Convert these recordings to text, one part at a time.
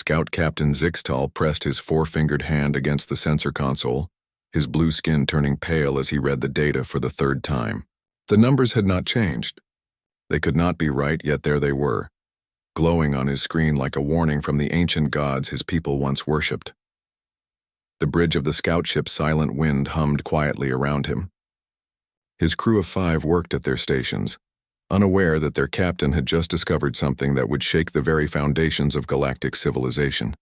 Scout Captain Zixtal pressed his four-fingered hand against the sensor console, his blue skin turning pale as he read the data for the third time. The numbers had not changed. They could not be right, yet there they were, glowing on his screen like a warning from the ancient gods his people once worshipped. The bridge of the scout ship's silent wind hummed quietly around him. His crew of 5 worked at their stations, unaware that their captain had just discovered something that would shake the very foundations of galactic civilization.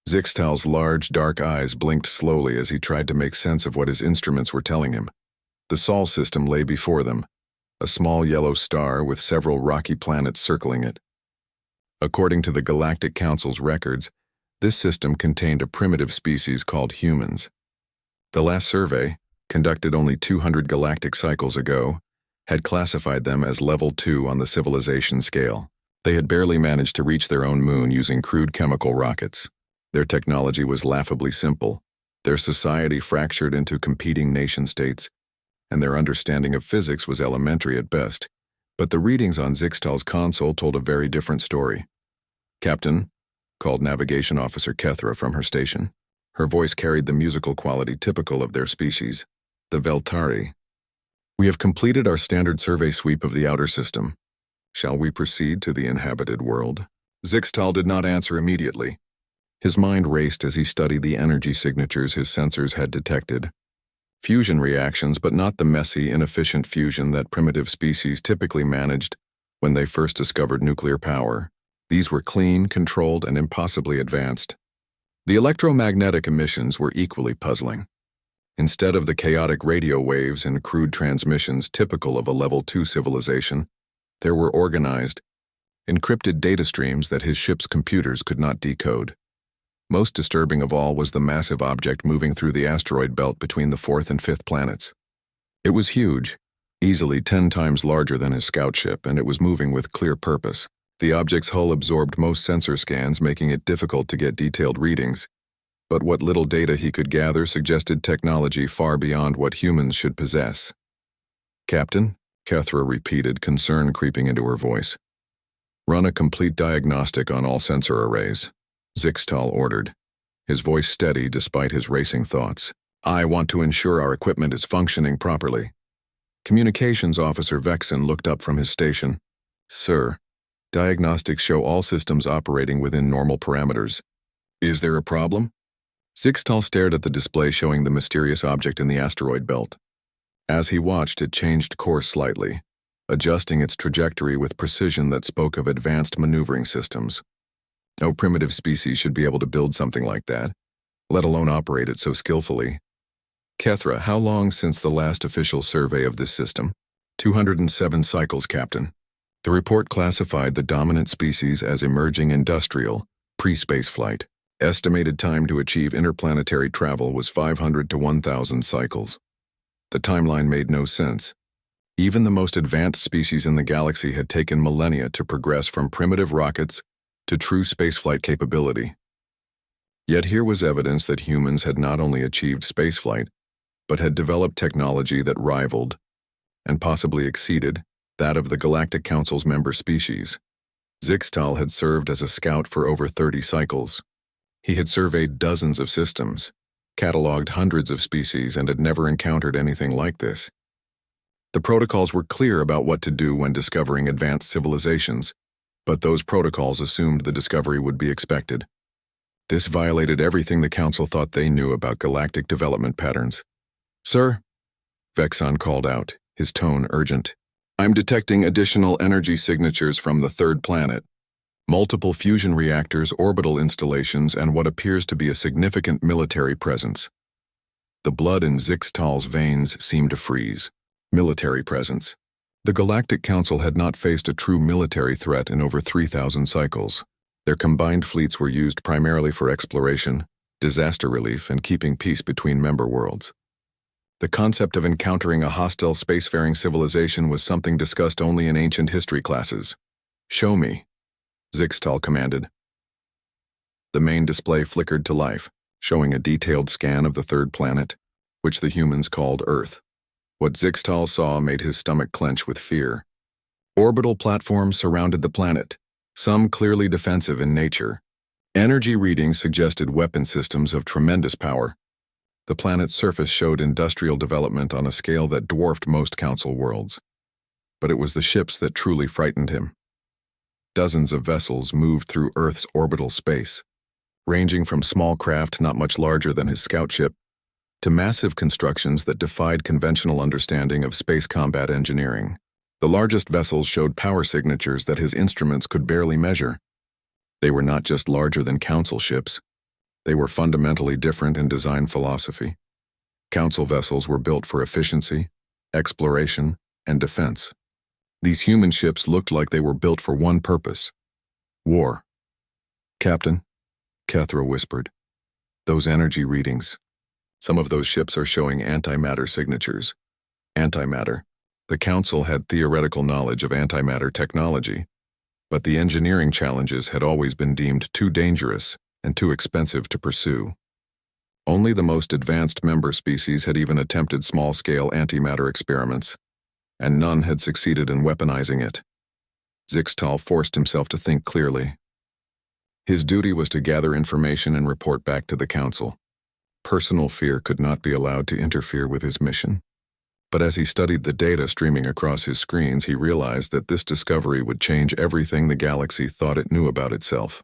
Zixtal's large, dark eyes blinked slowly as he tried to make sense of what his instruments were telling him. The Sol system lay before them, a small yellow star with several rocky planets circling it. According to the Galactic Council's records, this system contained a primitive species called humans. The last survey, conducted only 200 galactic cycles ago, had classified them as level 2 on the civilization scale. They had barely managed to reach their own moon using crude chemical rockets. Their technology was laughably simple, their society fractured into competing nation-states, and their understanding of physics was elementary at best. But the readings on Zixtal's console told a very different story. "Captain," called Navigation Officer Kethra from her station. Her voice carried the musical quality typical of their species, the Veltari. "We have completed our standard survey sweep of the outer system. Shall we proceed to the inhabited world?" Zixtal did not answer immediately. His mind raced as he studied the energy signatures his sensors had detected. Fusion reactions, but not the messy, inefficient fusion that primitive species typically managed when they first discovered nuclear power. These were clean, controlled, and impossibly advanced. The electromagnetic emissions were equally puzzling. Instead of the chaotic radio waves and crude transmissions typical of a level 2 civilization, there were organized, encrypted data streams that his ship's computers could not decode. Most disturbing of all was the massive object moving through the asteroid belt between the 4th and 5th planets. It was huge, easily 10 times larger than his scout ship, and it was moving with clear purpose. The object's hull absorbed most sensor scans, making it difficult to get detailed readings. But what little data he could gather suggested technology far beyond what humans should possess. "Captain," Kethra repeated, concern creeping into her voice. "Run a complete diagnostic on all sensor arrays," Zixtal ordered, his voice steady despite his racing thoughts. "I want to ensure our equipment is functioning properly." Communications Officer Vexen looked up from his station. "Sir, diagnostics show all systems operating within normal parameters. Is there a problem?" Zixtal stared at the display showing the mysterious object in the asteroid belt. As he watched, it changed course slightly, adjusting its trajectory with precision that spoke of advanced maneuvering systems. No primitive species should be able to build something like that, let alone operate it so skillfully. "Kethra, how long since the last official survey of this system?" 207 cycles, Captain. The report classified the dominant species as emerging industrial, pre-space flight. Estimated time to achieve interplanetary travel was 500 to 1,000 cycles. The timeline made no sense. Even the most advanced species in the galaxy had taken millennia to progress from primitive rockets to true spaceflight capability. Yet here was evidence that humans had not only achieved spaceflight, but had developed technology that rivaled, and possibly exceeded, that of the Galactic Council's member species. Zixtal had served as a scout for over 30 cycles. He had surveyed dozens of systems, cataloged hundreds of species, and had never encountered anything like this. The protocols were clear about what to do when discovering advanced civilizations, but those protocols assumed the discovery would be expected. This violated everything the Council thought they knew about galactic development patterns. "Sir," Vexen called out, his tone urgent. "I'm detecting additional energy signatures from the 3rd planet. Multiple fusion reactors, orbital installations, and what appears to be a significant military presence." The blood in Zixtal's veins seemed to freeze. Military presence. The Galactic Council had not faced a true military threat in over 3,000 cycles. Their combined fleets were used primarily for exploration, disaster relief, and keeping peace between member worlds. The concept of encountering a hostile spacefaring civilization was something discussed only in ancient history classes. "Show me," Zixtal commanded. The main display flickered to life, showing a detailed scan of the 3rd planet, which the humans called Earth. What Zixtal saw made his stomach clench with fear. Orbital platforms surrounded the planet, some clearly defensive in nature. Energy readings suggested weapon systems of tremendous power. The planet's surface showed industrial development on a scale that dwarfed most Council worlds. But it was the ships that truly frightened him. Dozens of vessels moved through Earth's orbital space, ranging from small craft not much larger than his scout ship to massive constructions that defied conventional understanding of space combat engineering. The largest vessels showed power signatures that his instruments could barely measure. They were not just larger than Council ships. They were fundamentally different in design philosophy. Council vessels were built for efficiency, exploration, and defense. These human ships looked like they were built for one purpose: war. "Captain," Kethra whispered, "those energy readings. Some of those ships are showing antimatter signatures." Antimatter. The Council had theoretical knowledge of antimatter technology, but the engineering challenges had always been deemed too dangerous and too expensive to pursue. Only the most advanced member species had even attempted small-scale antimatter experiments, and none had succeeded in weaponizing it. Zixtal forced himself to think clearly. His duty was to gather information and report back to the Council. Personal fear could not be allowed to interfere with his mission. But as he studied the data streaming across his screens, he realized that this discovery would change everything the galaxy thought it knew about itself.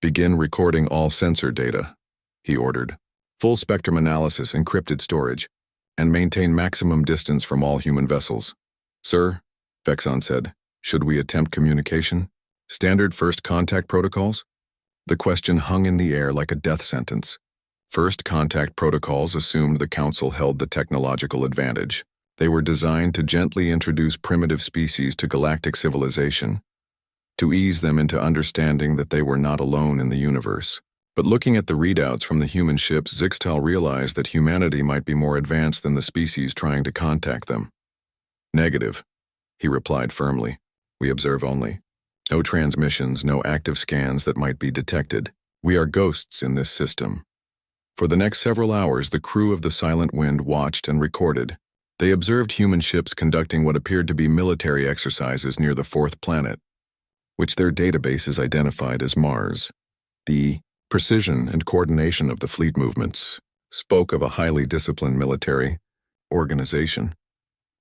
"Begin recording all sensor data," he ordered. "Full spectrum analysis, encrypted storage, and maintain maximum distance from all human vessels." "Sir," Vexon said, "should we attempt communication? Standard first contact protocols?" The question hung in the air like a death sentence. First contact protocols assumed the Council held the technological advantage. They were designed to gently introduce primitive species to galactic civilization, to ease them into understanding that they were not alone in the universe. But looking at the readouts from the human ships, Zixtal realized that humanity might be more advanced than the species trying to contact them. "Negative," he replied firmly. "We observe only. No transmissions, no active scans that might be detected. We are ghosts in this system." For the next several hours, the crew of the Silent Wind watched and recorded. They observed human ships conducting what appeared to be military exercises near the fourth planet, which their databases identified as Mars. The precision and coordination of the fleet movements spoke of a highly disciplined military organization.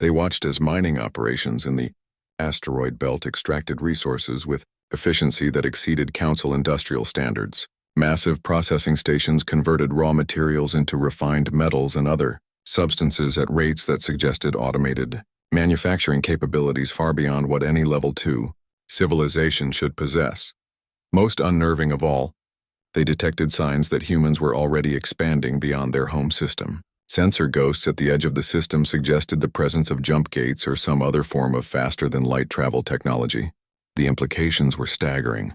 They watched as mining operations in the asteroid belt extracted resources with efficiency that exceeded Council industrial standards. Massive processing stations converted raw materials into refined metals and other substances at rates that suggested automated manufacturing capabilities far beyond what any Level 2 civilization should possess. Most unnerving of all, they detected signs that humans were already expanding beyond their home system. Sensor ghosts at the edge of the system suggested the presence of jump gates or some other form of faster-than-light travel technology. The implications were staggering.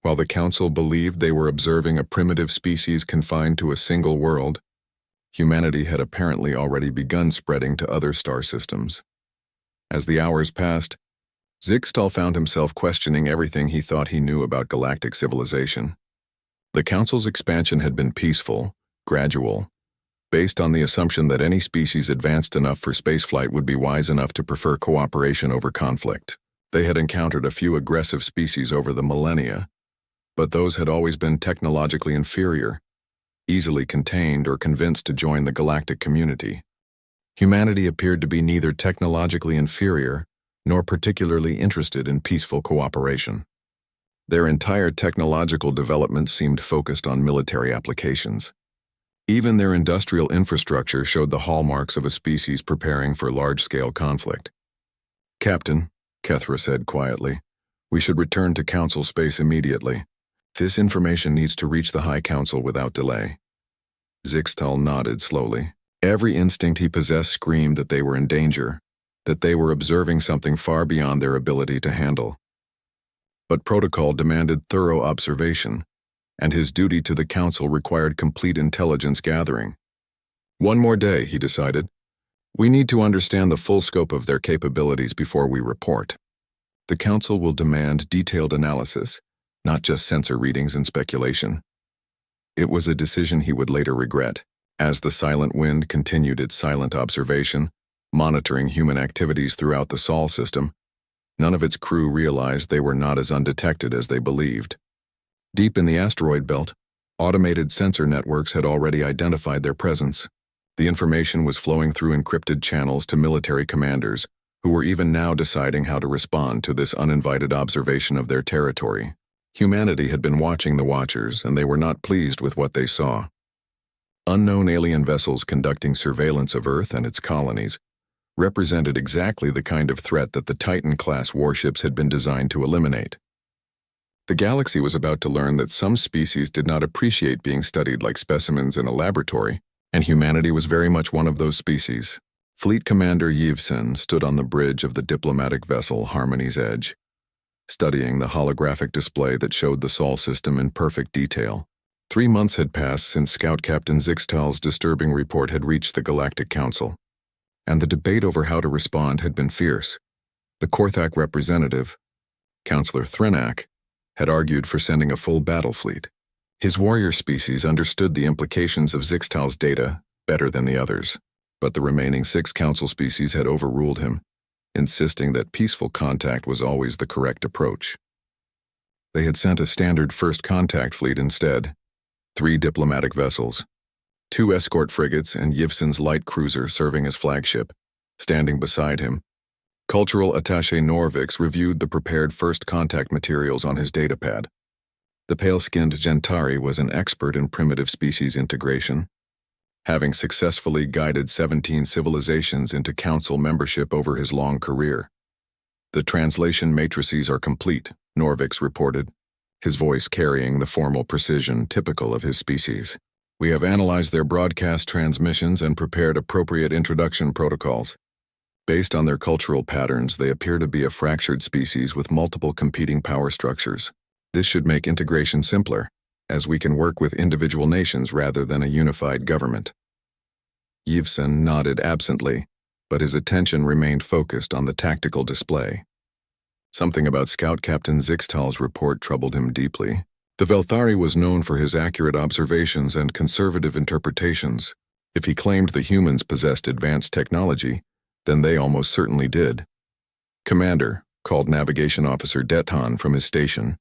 While the Council believed they were observing a primitive species confined to a single world, humanity had apparently already begun spreading to other star systems. As the hours passed, Zixtal found himself questioning everything he thought he knew about galactic civilization. The Council's expansion had been peaceful, gradual, based on the assumption that any species advanced enough for spaceflight would be wise enough to prefer cooperation over conflict. They had encountered a few aggressive species over the millennia, but those had always been technologically inferior, easily contained or convinced to join the galactic community. Humanity appeared to be neither technologically inferior nor particularly interested in peaceful cooperation. Their entire technological development seemed focused on military applications. Even their industrial infrastructure showed the hallmarks of a species preparing for large-scale conflict. "Captain," Kethra said quietly, "we should return to Council space immediately. This information needs to reach the High Council without delay." Zixtal nodded slowly. Every instinct he possessed screamed that they were in danger, that they were observing something far beyond their ability to handle. But protocol demanded thorough observation, and his duty to the Council required complete intelligence gathering. "One more day," he decided. "We need to understand the full scope of their capabilities before we report. The Council will demand detailed analysis, not just sensor readings and speculation." It was a decision he would later regret. As the Silent Wind continued its silent observation, monitoring human activities throughout the Sol system, none of its crew realized they were not as undetected as they believed. Deep in the asteroid belt, automated sensor networks had already identified their presence. The information was flowing through encrypted channels to military commanders, who were even now deciding how to respond to this uninvited observation of their territory. Humanity had been watching the Watchers, and they were not pleased with what they saw. Unknown alien vessels conducting surveillance of Earth and its colonies represented exactly the kind of threat that the Titan-class warships had been designed to eliminate. The galaxy was about to learn that some species did not appreciate being studied like specimens in a laboratory, and humanity was very much one of those species. Fleet Commander Yevsen stood on the bridge of the diplomatic vessel Harmony's Edge, studying the holographic display that showed the Sol system in perfect detail. 3 months had passed since Scout Captain Zixtal's disturbing report had reached the Galactic Council, and the debate over how to respond had been fierce. The Korthak representative, Councillor Threnak, had argued for sending a full battle fleet. His warrior species understood the implications of Zixtal's data better than the others, but the remaining 6 council species had overruled him, insisting that peaceful contact was always the correct approach. They had sent a standard first contact fleet instead, 3 diplomatic vessels, 2 escort frigates and Yevsen's light cruiser serving as flagship. Standing beside him, Cultural Attaché Norvix reviewed the prepared first contact materials on his datapad. The pale-skinned Gentari was an expert in primitive species integration, having successfully guided 17 civilizations into council membership over his long career. The translation matrices are complete, Norvix reported, his voice carrying the formal precision typical of his species. We have analyzed their broadcast transmissions and prepared appropriate introduction protocols. Based on their cultural patterns, they appear to be a fractured species with multiple competing power structures. This should make integration simpler, as we can work with individual nations rather than a unified government. Yevsen nodded absently, but his attention remained focused on the tactical display. Something about Scout Captain Zixtal's report troubled him deeply. The Velthari was known for his accurate observations and conservative interpretations. If he claimed the humans possessed advanced technology, then they almost certainly did. Commander, called Navigation Officer Detan from his station.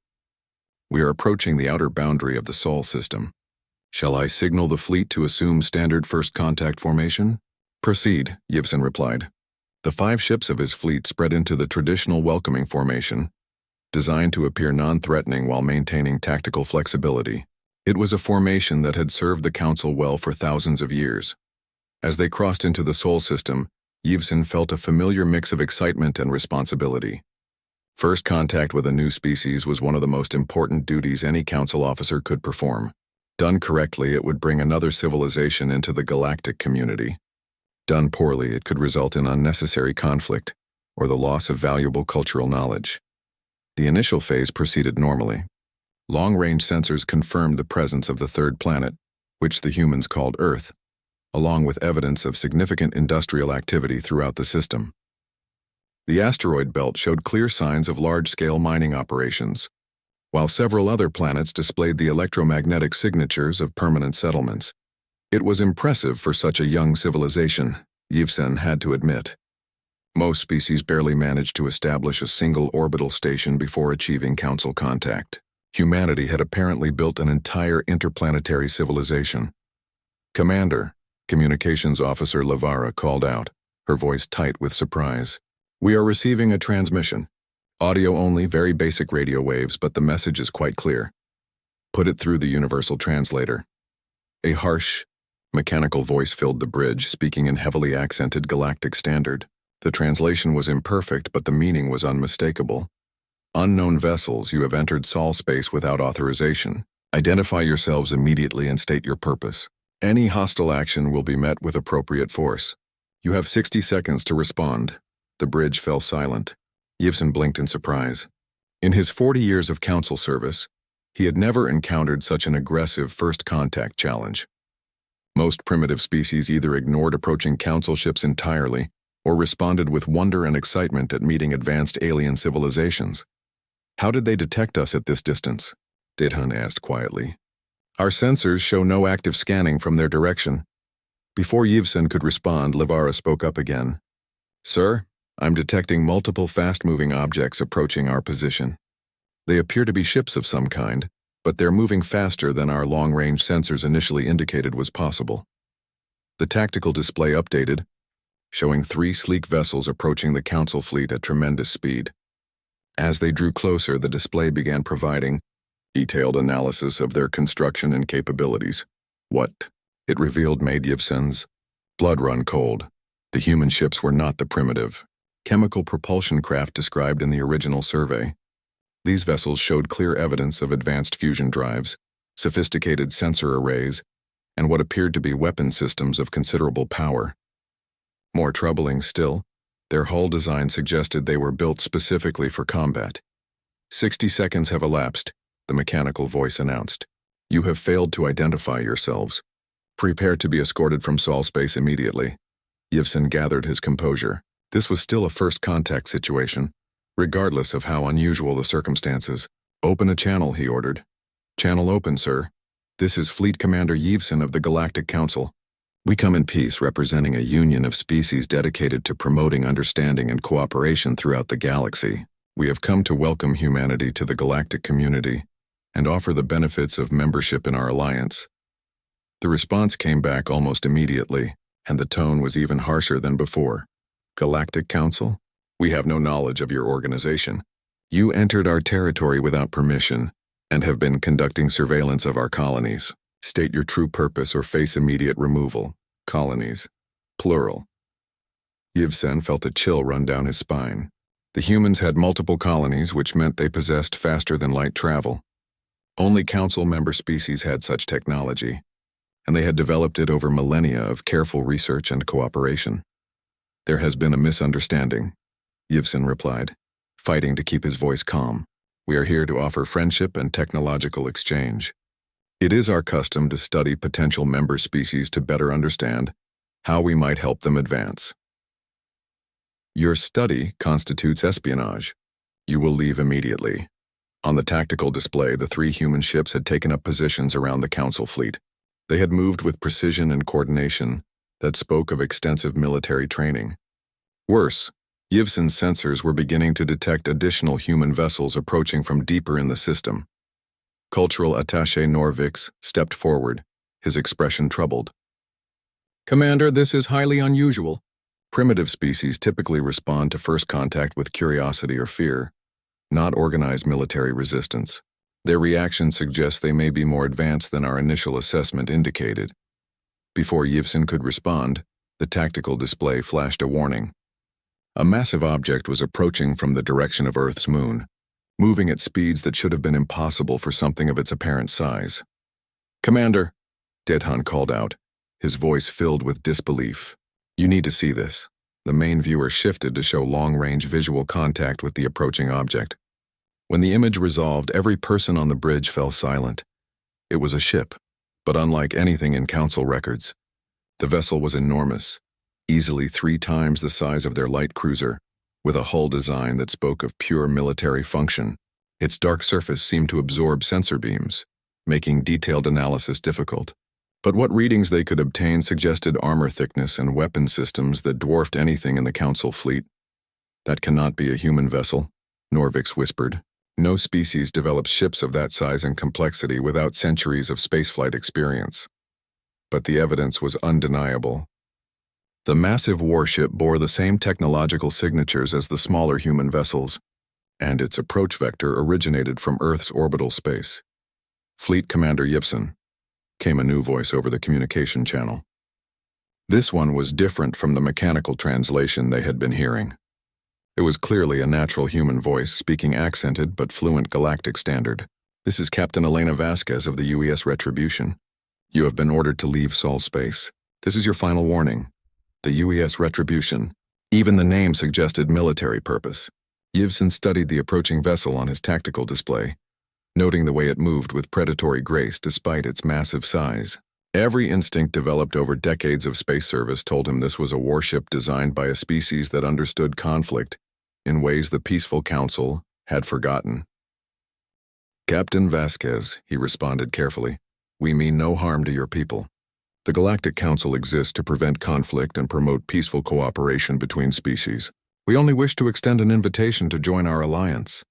We are approaching the outer boundary of the Sol system. Shall I signal the fleet to assume standard first contact formation? Proceed, Yevsen replied. The 5 ships of his fleet spread into the traditional welcoming formation, designed to appear non-threatening while maintaining tactical flexibility. It was a formation that had served the Council well for thousands of years. As they crossed into the Sol system, Yevsen felt a familiar mix of excitement and responsibility. First contact with a new species was one of the most important duties any council officer could perform. Done correctly, it would bring another civilization into the galactic community. Done poorly, it could result in unnecessary conflict or the loss of valuable cultural knowledge. The initial phase proceeded normally. Long-range sensors confirmed the presence of the third planet, which the humans called Earth, along with evidence of significant industrial activity throughout the system. The asteroid belt showed clear signs of large-scale mining operations, while several other planets displayed the electromagnetic signatures of permanent settlements. It was impressive for such a young civilization, Yevsen had to admit. Most species barely managed to establish a single orbital station before achieving council contact. Humanity had apparently built an entire interplanetary civilization. Commander, Communications Officer Lavara called out, her voice tight with surprise. We are receiving a transmission. Audio only, very basic radio waves, but the message is quite clear. Put it through the universal translator. A harsh, mechanical voice filled the bridge, speaking in heavily accented galactic standard. The translation was imperfect, but the meaning was unmistakable. Unknown vessels, you have entered Sol space without authorization. Identify yourselves immediately and state your purpose. Any hostile action will be met with appropriate force. You have 60 seconds to respond. The bridge fell silent. Yevsen blinked in surprise. In his 40 years of council service, he had never encountered such an aggressive first contact challenge. Most primitive species either ignored approaching council ships entirely or responded with wonder and excitement at meeting advanced alien civilizations. How did they detect us at this distance? Detan asked quietly. Our sensors show no active scanning from their direction. Before Yevsen could respond, Lavara spoke up again. Sir, I'm detecting multiple fast-moving objects approaching our position. They appear to be ships of some kind, but they're moving faster than our long-range sensors initially indicated was possible. The tactical display updated, showing 3 sleek vessels approaching the Council fleet at tremendous speed. As they drew closer, the display began providing detailed analysis of their construction and capabilities. What it revealed made Yevsen's blood run cold. The human ships were not the primitive, chemical propulsion craft described in the original survey. These vessels showed clear evidence of advanced fusion drives, sophisticated sensor arrays, and what appeared to be weapon systems of considerable power. More troubling still, their hull design suggested they were built specifically for combat. 60 seconds have elapsed, the mechanical voice announced. You have failed to identify yourselves. Prepare to be escorted from Sol space immediately. Yevsen gathered his composure. This was still a first contact situation, regardless of how unusual the circumstances. Open a channel, he ordered. Channel open, sir. This is Fleet Commander Yevsen of the Galactic Council. We come in peace, representing a union of species dedicated to promoting understanding and cooperation throughout the galaxy. We have come to welcome humanity to the galactic community and offer the benefits of membership in our alliance. The response came back almost immediately, and the tone was even harsher than before. Galactic Council? We have no knowledge of your organization. You entered our territory without permission and have been conducting surveillance of our colonies. State your true purpose or face immediate removal. Colonies. Plural. Yevsen felt a chill run down his spine. The humans had multiple colonies, which meant they possessed faster-than-light travel. Only Council member species had such technology, and they had developed it over millennia of careful research and cooperation. There has been a misunderstanding, Yevsen replied, fighting to keep his voice calm. We are here to offer friendship and technological exchange. It is our custom to study potential member species to better understand how we might help them advance. Your study constitutes espionage. You will leave immediately. On the tactical display, the 3 human ships had taken up positions around the Council fleet. They had moved with precision and coordination that spoke of extensive military training. Worse, Yevsen's sensors were beginning to detect additional human vessels approaching from deeper in the system. Cultural attaché Norvix stepped forward, his expression troubled. Commander, this is highly unusual. Primitive species typically respond to first contact with curiosity or fear, not organized military resistance. Their reaction suggests they may be more advanced than our initial assessment indicated. Before Yevsen could respond, the tactical display flashed a warning. A massive object was approaching from the direction of Earth's moon, moving at speeds that should have been impossible for something of its apparent size. Commander, Dedhan called out, his voice filled with disbelief. You need to see this. The main viewer shifted to show long-range visual contact with the approaching object. When the image resolved, every person on the bridge fell silent. It was a ship, but unlike anything in Council records. The vessel was enormous, easily 3 times the size of their light cruiser, with a hull design that spoke of pure military function. Its dark surface seemed to absorb sensor beams, making detailed analysis difficult. But what readings they could obtain suggested armor thickness and weapon systems that dwarfed anything in the Council fleet. That cannot be a human vessel, Norvix whispered. No species develops ships of that size and complexity without centuries of spaceflight experience. But the evidence was undeniable. The massive warship bore the same technological signatures as the smaller human vessels, and its approach vector originated from Earth's orbital space. Fleet Commander Yevsen, came a new voice over the communication channel. This one was different from the mechanical translation they had been hearing. It was clearly a natural human voice, speaking accented but fluent galactic standard. This is Captain Elena Vasquez of the UES Retribution. You have been ordered to leave Sol space. This is your final warning. The UES Retribution. Even the name suggested military purpose. Yevsen studied the approaching vessel on his tactical display, noting the way it moved with predatory grace despite its massive size. Every instinct developed over decades of space service told him this was a warship designed by a species that understood conflict in ways the peaceful Council had forgotten. Captain Vasquez, he responded carefully, we mean no harm to your people. The Galactic Council exists to prevent conflict and promote peaceful cooperation between species. We only wish to extend an invitation to join our alliance.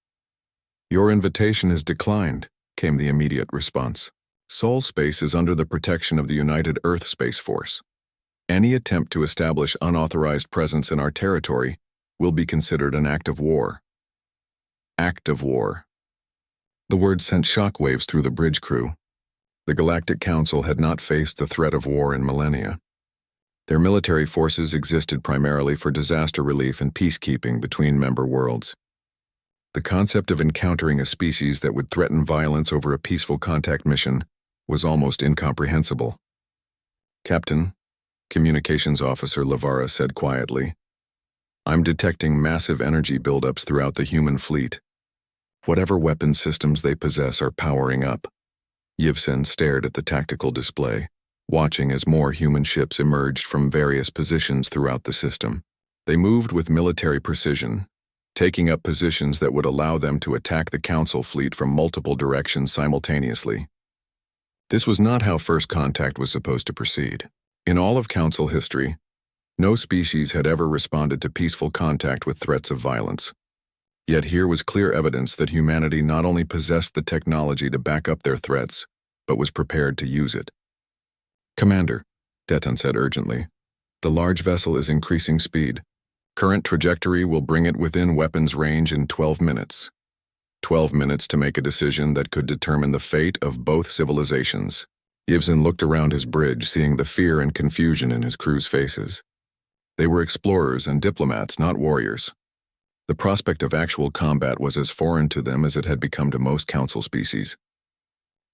Your invitation is declined, came the immediate response. Sol Space is under the protection of the United Earth Space Force. Any attempt to establish unauthorized presence in our territory will be considered an act of war. Act of war. The word sent shockwaves through the bridge crew. The Galactic Council had not faced the threat of war in millennia. Their military forces existed primarily for disaster relief and peacekeeping between member worlds. The concept of encountering a species that would threaten violence over a peaceful contact mission was almost incomprehensible. "Captain," Communications Officer Lavara said quietly, "I'm detecting massive energy buildups throughout the human fleet. Whatever weapon systems they possess are powering up." Yevsen stared at the tactical display, watching as more human ships emerged from various positions throughout the system. They moved with military precision, taking up positions that would allow them to attack the Council fleet from multiple directions simultaneously. This was not how first contact was supposed to proceed. In all of Council history, no species had ever responded to peaceful contact with threats of violence. Yet here was clear evidence that humanity not only possessed the technology to back up their threats, but was prepared to use it. "Commander," Deton said urgently, "the large vessel is increasing speed. Current trajectory will bring it within weapons range in 12 minutes. 12 minutes to make a decision that could determine the fate of both civilizations." Yevsen looked around his bridge, seeing the fear and confusion in his crew's faces. They were explorers and diplomats, not warriors. The prospect of actual combat was as foreign to them as it had become to most Council species.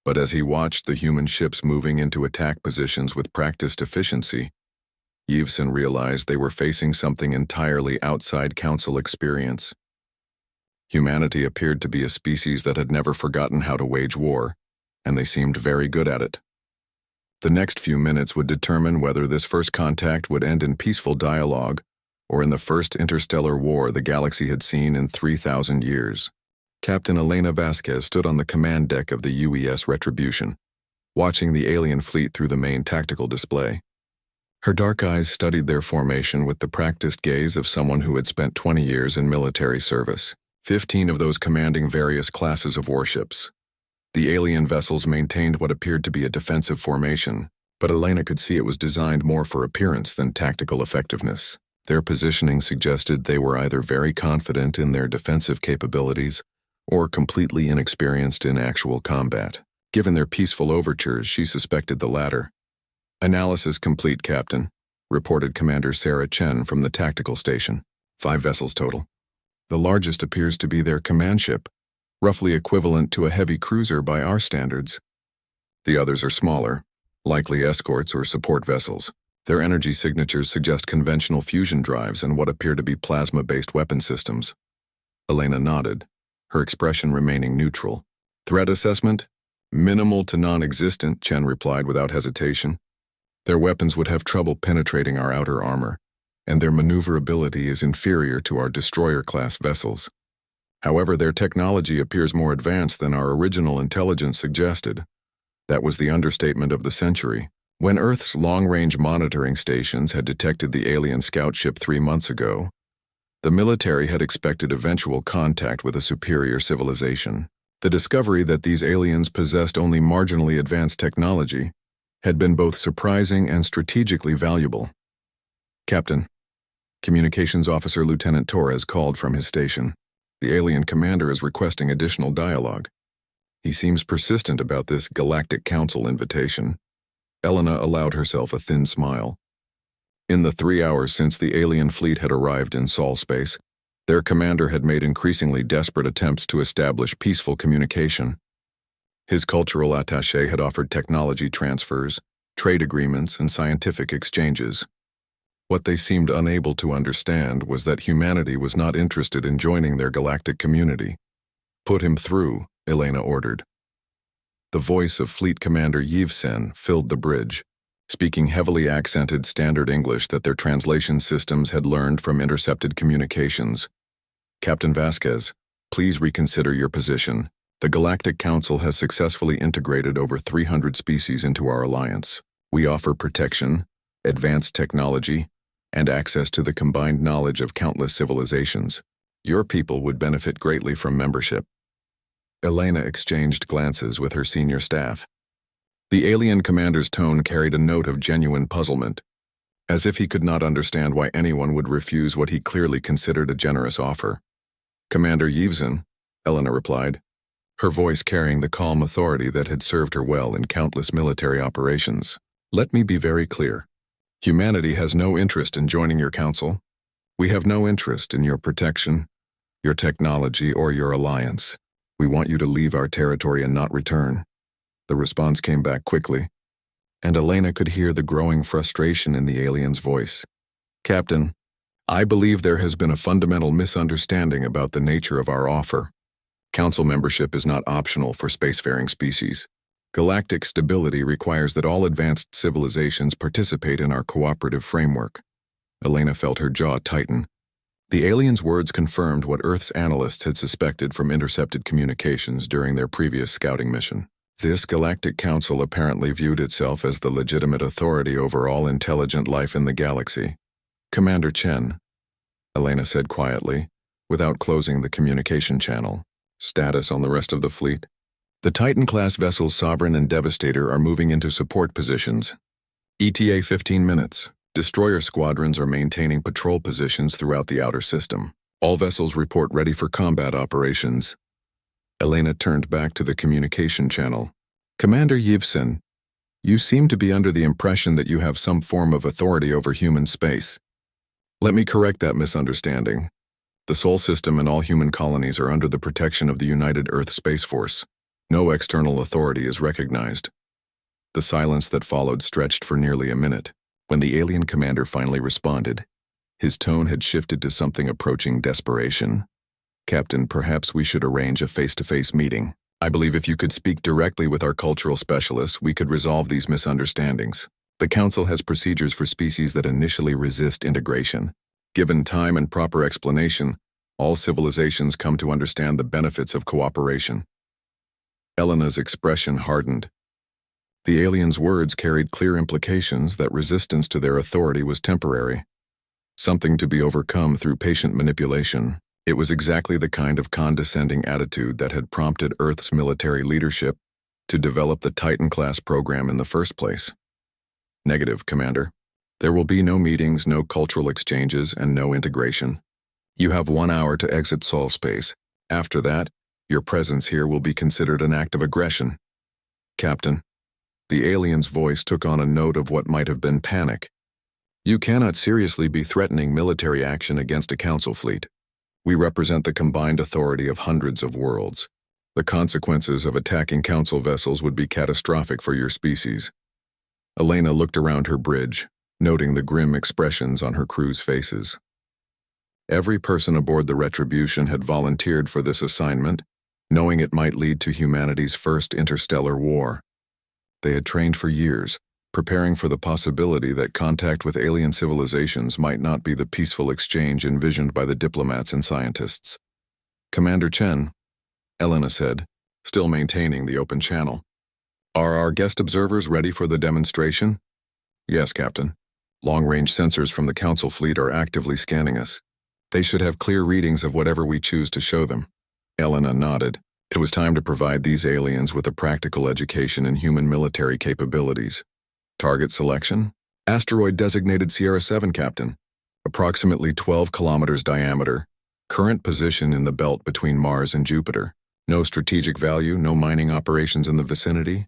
But as he watched the human ships moving into attack positions with practiced efficiency, Yevsen realized they were facing something entirely outside Council experience. Humanity appeared to be a species that had never forgotten how to wage war, and they seemed very good at it. The next few minutes would determine whether this first contact would end in peaceful dialogue or in the first interstellar war the galaxy had seen in 3,000 years. Captain Elena Vasquez stood on the command deck of the UES Retribution, watching the alien fleet through the main tactical display. Her dark eyes studied their formation with the practiced gaze of someone who had spent 20 years in military service, 15 of those commanding various classes of warships. The alien vessels maintained what appeared to be a defensive formation, but Elena could see it was designed more for appearance than tactical effectiveness. Their positioning suggested they were either very confident in their defensive capabilities or completely inexperienced in actual combat. Given their peaceful overtures, she suspected the latter. "Analysis complete, Captain," reported Commander Sarah Chen from the tactical station. 5 vessels total. The largest appears to be their command ship, roughly equivalent to a heavy cruiser by our standards. The others are smaller, likely escorts or support vessels. Their energy signatures suggest conventional fusion drives and what appear to be plasma-based weapon systems. Elena nodded, her expression remaining neutral. "Threat assessment? Minimal to non-existent," Chen replied without hesitation. "Their weapons would have trouble penetrating our outer armor, and their maneuverability is inferior to our destroyer-class vessels. However, their technology appears more advanced than our original intelligence suggested. That was the understatement of the century. When Earth's long-range monitoring stations had detected the alien scout ship 3 months ago, the military had expected eventual contact with a superior civilization. The discovery that these aliens possessed only marginally advanced technology had been both surprising and strategically valuable. "Captain," Communications Officer Lieutenant Torres called from his station. "The alien commander is requesting additional dialogue. He seems persistent about this Galactic Council invitation." Elena allowed herself a thin smile. In the 3 hours since the alien fleet had arrived in Sol space, their commander had made increasingly desperate attempts to establish peaceful communication. His cultural attaché had offered technology transfers, trade agreements, and scientific exchanges. What they seemed unable to understand was that humanity was not interested in joining their galactic community. "Put him through," Elena ordered. The voice of Fleet Commander Yevsen filled the bridge, speaking heavily accented standard English that their translation systems had learned from intercepted communications. "Captain Vasquez, please reconsider your position. The Galactic Council has successfully integrated over 300 species into our alliance. We offer protection, advanced technology, and access to the combined knowledge of countless civilizations. Your people would benefit greatly from membership." Elena exchanged glances with her senior staff. The alien commander's tone carried a note of genuine puzzlement, as if he could not understand why anyone would refuse what he clearly considered a generous offer. "Commander Yevzin," Elena replied, her voice carrying the calm authority that had served her well in countless military operations. "Let me be very clear. Humanity has no interest in joining your council. We have no interest in your protection, your technology, or your alliance. We want you to leave our territory and not return." The response came back quickly, and Elena could hear the growing frustration in the alien's voice. "Captain, I believe there has been a fundamental misunderstanding about the nature of our offer. Council membership is not optional for spacefaring species. Galactic stability requires that all advanced civilizations participate in our cooperative framework." Elena felt her jaw tighten. The alien's words confirmed what Earth's analysts had suspected from intercepted communications during their previous scouting mission. This Galactic Council apparently viewed itself as the legitimate authority over all intelligent life in the galaxy. "Commander Chen," Elena said quietly, without closing the communication channel. "Status on the rest of the fleet?" "The Titan-class vessels Sovereign and Devastator are moving into support positions. ETA 15 minutes. Destroyer squadrons are maintaining patrol positions throughout the outer system. All vessels report ready for combat operations." Elena turned back to the communication channel. "Commander Yevzin, you seem to be under the impression that you have some form of authority over human space. Let me correct that misunderstanding. The Sol system and all human colonies are under the protection of the United Earth Space Force. No external authority is recognized." The silence that followed stretched for nearly a minute. When the alien commander finally responded, his tone had shifted to something approaching desperation. "Captain, perhaps we should arrange a face-to-face meeting. I believe if you could speak directly with our cultural specialists, we could resolve these misunderstandings. The Council has procedures for species that initially resist integration. Given time and proper explanation, all civilizations come to understand the benefits of cooperation." Elena's expression hardened. The alien's words carried clear implications that resistance to their authority was temporary, something to be overcome through patient manipulation. It was exactly the kind of condescending attitude that had prompted Earth's military leadership to develop the Titan-class program in the first place. "Negative, Commander. There will be no meetings, no cultural exchanges, and no integration. You have 1 hour to exit Sol space. After that, your presence here will be considered an act of aggression." "Captain." The alien's voice took on a note of what might have been panic. "You cannot seriously be threatening military action against a council fleet. We represent the combined authority of hundreds of worlds. The consequences of attacking council vessels would be catastrophic for your species." Elena looked around her bridge, noting the grim expressions on her crew's faces. Every person aboard the Retribution had volunteered for this assignment, knowing it might lead to humanity's first interstellar war. They had trained for years, preparing for the possibility that contact with alien civilizations might not be the peaceful exchange envisioned by the diplomats and scientists. "Commander Chen," Elena said, still maintaining the open channel. "Are our guest observers ready for the demonstration?" "Yes, Captain. Long-range sensors from the Council fleet are actively scanning us. They should have clear readings of whatever we choose to show them." Elena nodded. It was time to provide these aliens with a practical education in human military capabilities. "Target selection? Asteroid designated Sierra 7, Captain. Approximately 12 kilometers diameter. Current position in the belt between Mars and Jupiter. No strategic value, no mining operations in the vicinity."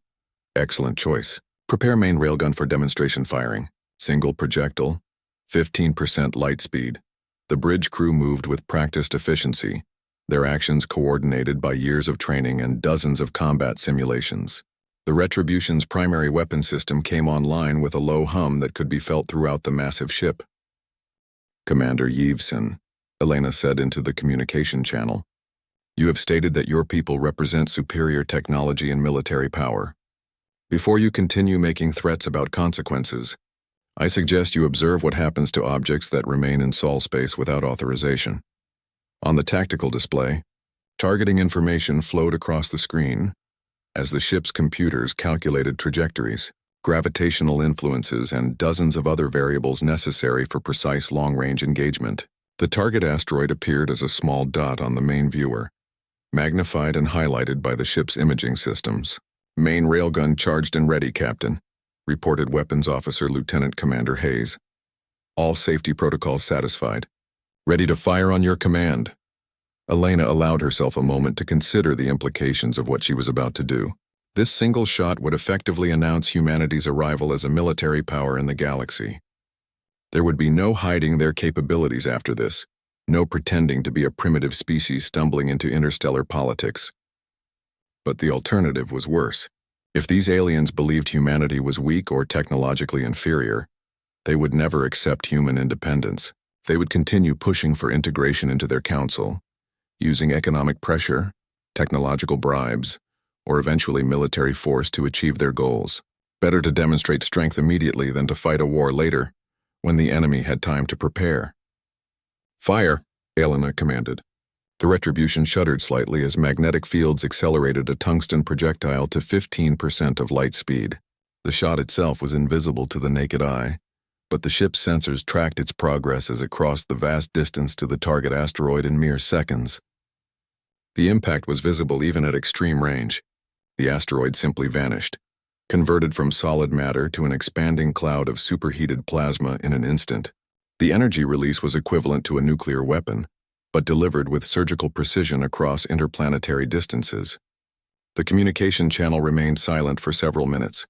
"Excellent choice. Prepare main railgun for demonstration firing. Single projectile. 15% light speed." The bridge crew moved with practiced efficiency, their actions coordinated by years of training and dozens of combat simulations. The Retribution's primary weapon system came online with a low hum that could be felt throughout the massive ship. "Commander Yevzin," Elena said into the communication channel, "you have stated that your people represent superior technology and military power. Before you continue making threats about consequences, I suggest you observe what happens to objects that remain in Sol space without authorization." On the tactical display, targeting information flowed across the screen as the ship's computers calculated trajectories, gravitational influences, and dozens of other variables necessary for precise long-range engagement. The target asteroid appeared as a small dot on the main viewer, magnified and highlighted by the ship's imaging systems. "Main railgun charged and ready, Captain," reported Weapons Officer Lieutenant Commander Hayes. "All safety protocols satisfied. Ready to fire on your command." Elena allowed herself a moment to consider the implications of what she was about to do. This single shot would effectively announce humanity's arrival as a military power in the galaxy. There would be no hiding their capabilities after this, no pretending to be a primitive species stumbling into interstellar politics. But the alternative was worse. If these aliens believed humanity was weak or technologically inferior, they would never accept human independence. They would continue pushing for integration into their council, using economic pressure, technological bribes, or eventually military force to achieve their goals. Better to demonstrate strength immediately than to fight a war later, when the enemy had time to prepare. "Fire," Elena commanded. The Retribution shuddered slightly as magnetic fields accelerated a tungsten projectile to 15% of light speed. The shot itself was invisible to the naked eye, but the ship's sensors tracked its progress as it crossed the vast distance to the target asteroid in mere seconds. The impact was visible even at extreme range. The asteroid simply vanished, converted from solid matter to an expanding cloud of superheated plasma in an instant. The energy release was equivalent to a nuclear weapon, but delivered with surgical precision across interplanetary distances. The communication channel remained silent for several minutes.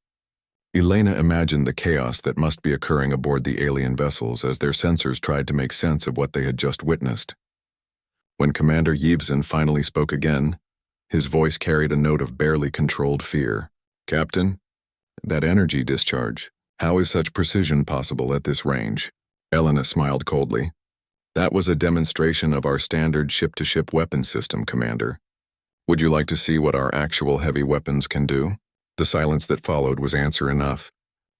Elena imagined the chaos that must be occurring aboard the alien vessels as their sensors tried to make sense of what they had just witnessed. When Commander Yevzin finally spoke again, his voice carried a note of barely controlled fear. "Captain, that energy discharge, how is such precision possible at this range?" Elena smiled coldly. "That was a demonstration of our standard ship-to-ship weapon system, Commander. Would you like to see what our actual heavy weapons can do?" The silence that followed was answer enough.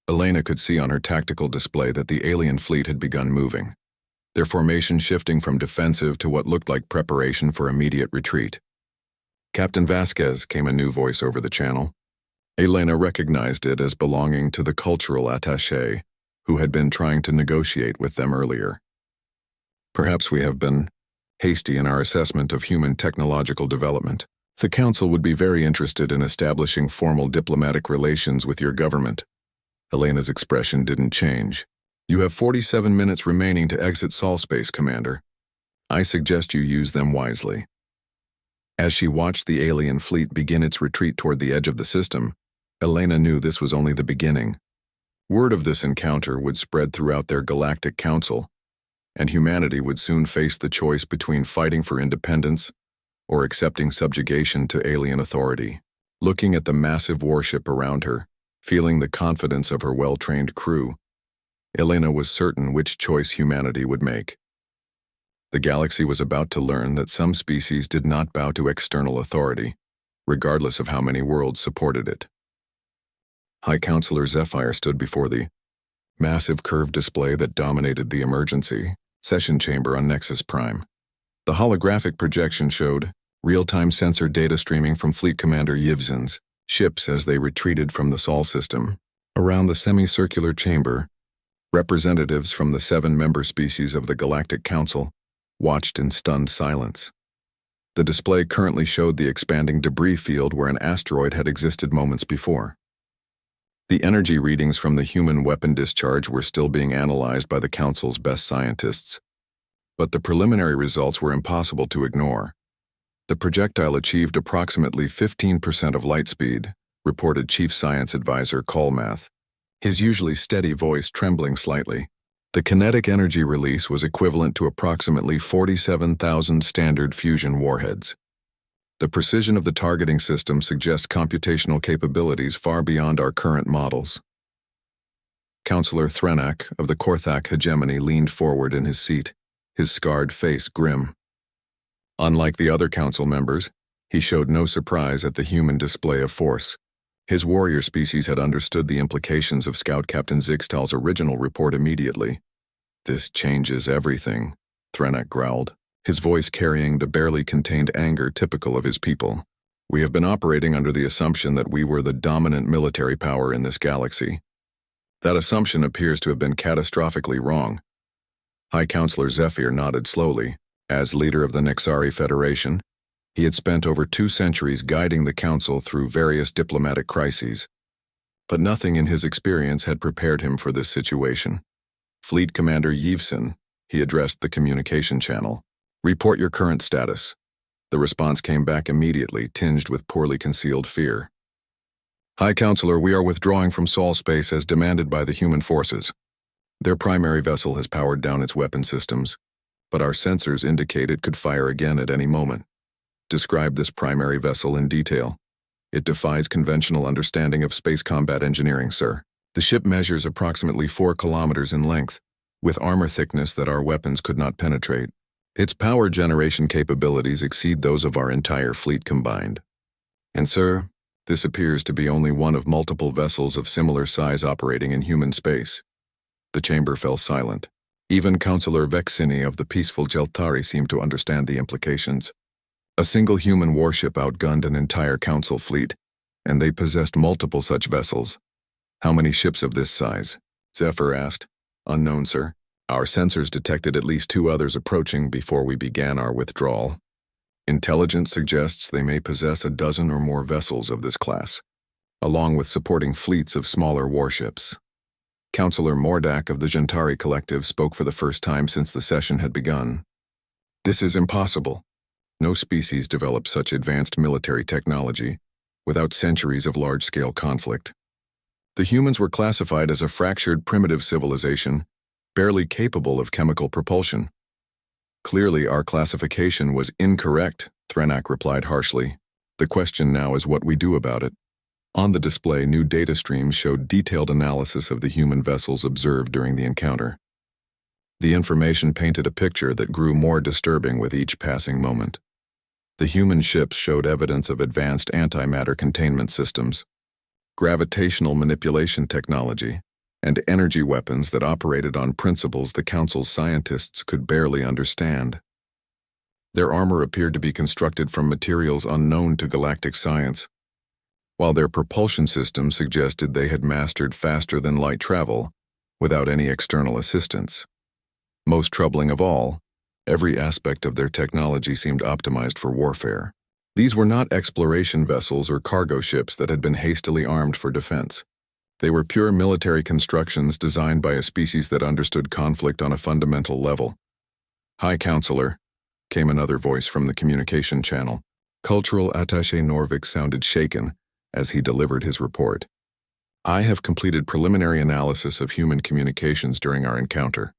Elena could see on her tactical display that the alien fleet had begun moving, their formation shifting from defensive to what looked like preparation for immediate retreat. "Captain Vasquez," came a new voice over the channel. Elena recognized it as belonging to the cultural attaché, who had been trying to negotiate with them earlier. "Perhaps we have been hasty in our assessment of human technological development. The Council would be very interested in establishing formal diplomatic relations with your government." Elena's expression didn't change. "You have 47 minutes remaining to exit Sol Space, Commander. I suggest you use them wisely." As she watched the alien fleet begin its retreat toward the edge of the system, Elena knew this was only the beginning. Word of this encounter would spread throughout their Galactic Council, and humanity would soon face the choice between fighting for independence or accepting subjugation to alien authority. Looking at the massive warship around her, feeling the confidence of her well-trained crew, Elena was certain which choice humanity would make. The galaxy was about to learn that some species did not bow to external authority, regardless of how many worlds supported it. High Counselor Zephyr stood before the massive curved display that dominated the emergency session chamber on Nexus Prime. The holographic projection showed real-time sensor data streaming from Fleet Commander Yevzin's ships as they retreated from the Sol system. Around the semicircular chamber, representatives from the 7 member species of the Galactic Council watched in stunned silence. The display currently showed the expanding debris field where an asteroid had existed moments before. The energy readings from the human weapon discharge were still being analyzed by the Council's best scientists, but the preliminary results were impossible to ignore. The projectile achieved approximately 15% of light speed, reported Chief Science Advisor Colmath, his usually steady voice trembling slightly. The kinetic energy release was equivalent to approximately 47,000 standard fusion warheads. The precision of the targeting system suggests computational capabilities far beyond our current models. Councillor Threnak of the Korthak hegemony leaned forward in his seat, his scarred face grim. Unlike the other council members, he showed no surprise at the human display of force. His warrior species had understood the implications of Scout Captain Zixtal's original report immediately. "This changes everything," Threnak growled, his voice carrying the barely contained anger typical of his people. "We have been operating under the assumption that we were the dominant military power in this galaxy. That assumption appears to have been catastrophically wrong." High Counselor Zephyr nodded slowly. As leader of the Nexari Federation, He had spent over 2 centuries guiding the Council through various diplomatic crises, but nothing in his experience had prepared him for this situation. Fleet Commander Yevson, he addressed the communication channel. "Report your current status." The response came back immediately, tinged with poorly concealed fear. "High Counselor, we are withdrawing from Sol space as demanded by the human forces. Their primary vessel has powered down its weapon systems, but our sensors indicate it could fire again at any moment." Describe this primary vessel in detail. "It defies conventional understanding of space combat engineering, sir. The ship measures approximately 4 kilometers in length, with armor thickness that our weapons could not penetrate. Its power generation capabilities exceed those of our entire fleet combined. And sir, this appears to be only one of multiple vessels of similar size operating in human space." The chamber fell silent. Even Councillor Vexini of the peaceful Jeltari seemed to understand the implications. A single human warship outgunned an entire council fleet, and they possessed multiple such vessels. "How many ships of this size?" Zephyr asked. "Unknown, sir. Our sensors detected at least 2 others approaching before we began our withdrawal. Intelligence suggests they may possess a dozen or more vessels of this class, along with supporting fleets of smaller warships." Councillor Mordak of the Gentari Collective spoke for the first time since the session had begun. "This is impossible. No species developed such advanced military technology without centuries of large-scale conflict. The humans were classified as a fractured primitive civilization, barely capable of chemical propulsion." "Clearly our classification was incorrect," Threnak replied harshly. "The question now is what we do about it." On the display, new data streams showed detailed analysis of the human vessels observed during the encounter. The information painted a picture that grew more disturbing with each passing moment. The human ships showed evidence of advanced antimatter containment systems, gravitational manipulation technology, and energy weapons that operated on principles the Council's scientists could barely understand. Their armor appeared to be constructed from materials unknown to galactic science, while their propulsion system suggested they had mastered faster-than-light travel without any external assistance. Most troubling of all, every aspect of their technology seemed optimized for warfare. These were not exploration vessels or cargo ships that had been hastily armed for defense. They were pure military constructions designed by a species that understood conflict on a fundamental level. "High Counselor," came another voice from the communication channel. Cultural Attaché Norvik sounded shaken as he delivered his report. "I have completed preliminary analysis of human communications during our encounter.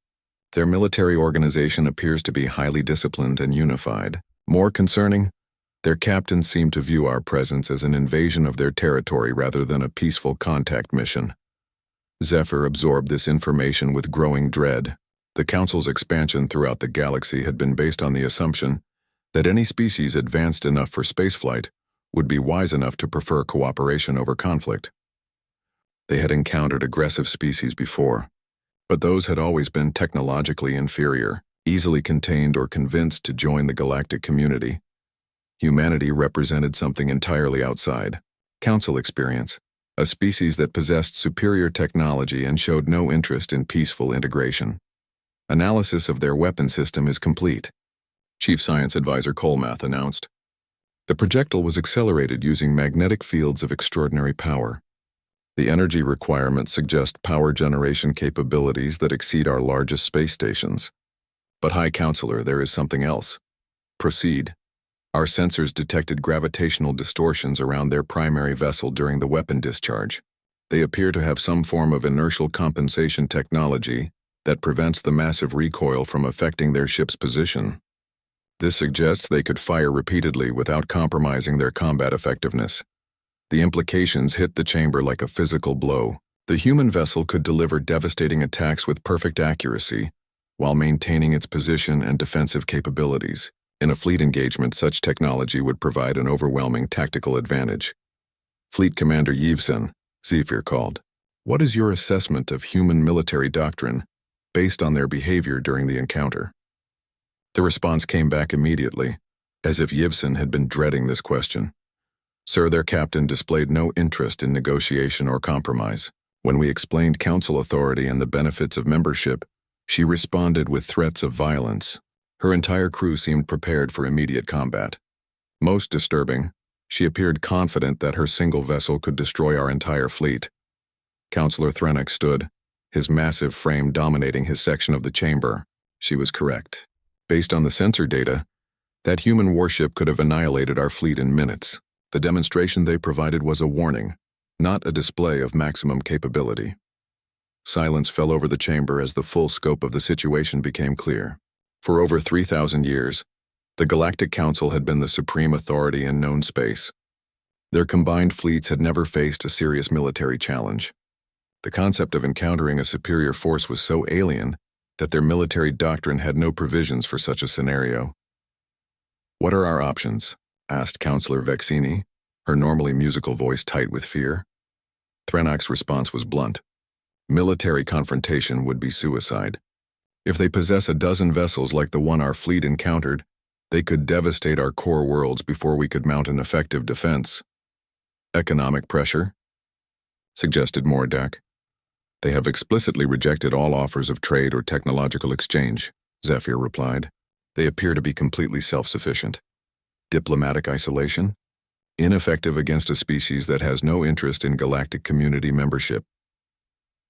Their military organization appears to be highly disciplined and unified. More concerning, their captains seem to view our presence as an invasion of their territory rather than a peaceful contact mission." Zephyr absorbed this information with growing dread. The Council's expansion throughout the galaxy had been based on the assumption that any species advanced enough for spaceflight would be wise enough to prefer cooperation over conflict. They had encountered aggressive species before, but those had always been technologically inferior, easily contained or convinced to join the galactic community. Humanity represented something entirely outside. Council experience, a species that possessed superior technology and showed no interest in peaceful integration. Analysis of their weapon system is complete, Chief Science Advisor Colmath announced. The projectile was accelerated using magnetic fields of extraordinary power. The energy requirements suggest power generation capabilities that exceed our largest space stations. But High Counselor, there is something else. Proceed. Our sensors detected gravitational distortions around their primary vessel during the weapon discharge. They appear to have some form of inertial compensation technology that prevents the massive recoil from affecting their ship's position. This suggests they could fire repeatedly without compromising their combat effectiveness. The implications hit the chamber like a physical blow. The human vessel could deliver devastating attacks with perfect accuracy, while maintaining its position and defensive capabilities. In a fleet engagement, such technology would provide an overwhelming tactical advantage. Fleet Commander Yevson, Zephyr called. "What is your assessment of human military doctrine, based on their behavior during the encounter?" The response came back immediately, as if Yevson had been dreading this question. "Sir, their captain displayed no interest in negotiation or compromise. When we explained council authority and the benefits of membership, she responded with threats of violence. Her entire crew seemed prepared for immediate combat. Most disturbing, she appeared confident that her single vessel could destroy our entire fleet. Counselor Threnok stood, his massive frame dominating his section of the chamber. She was correct. Based on the sensor data, that human warship could have annihilated our fleet in minutes. The demonstration they provided was a warning, not a display of maximum capability. Silence fell over the chamber as the full scope of the situation became clear. For over 3,000 years, the Galactic Council had been the supreme authority in known space. Their combined fleets had never faced a serious military challenge. The concept of encountering a superior force was so alien that their military doctrine had no provisions for such a scenario. "What are our options?" asked Counselor Vexini, her normally musical voice tight with fear. Threnok's response was blunt. Military confrontation would be suicide. If they possess a dozen vessels like the one our fleet encountered, they could devastate our core worlds before we could mount an effective defense. "Economic pressure?" suggested Mordak. "They have explicitly rejected all offers of trade or technological exchange," Zephyr replied. "They appear to be completely self-sufficient. Diplomatic isolation? Ineffective against a species that has no interest in galactic community membership."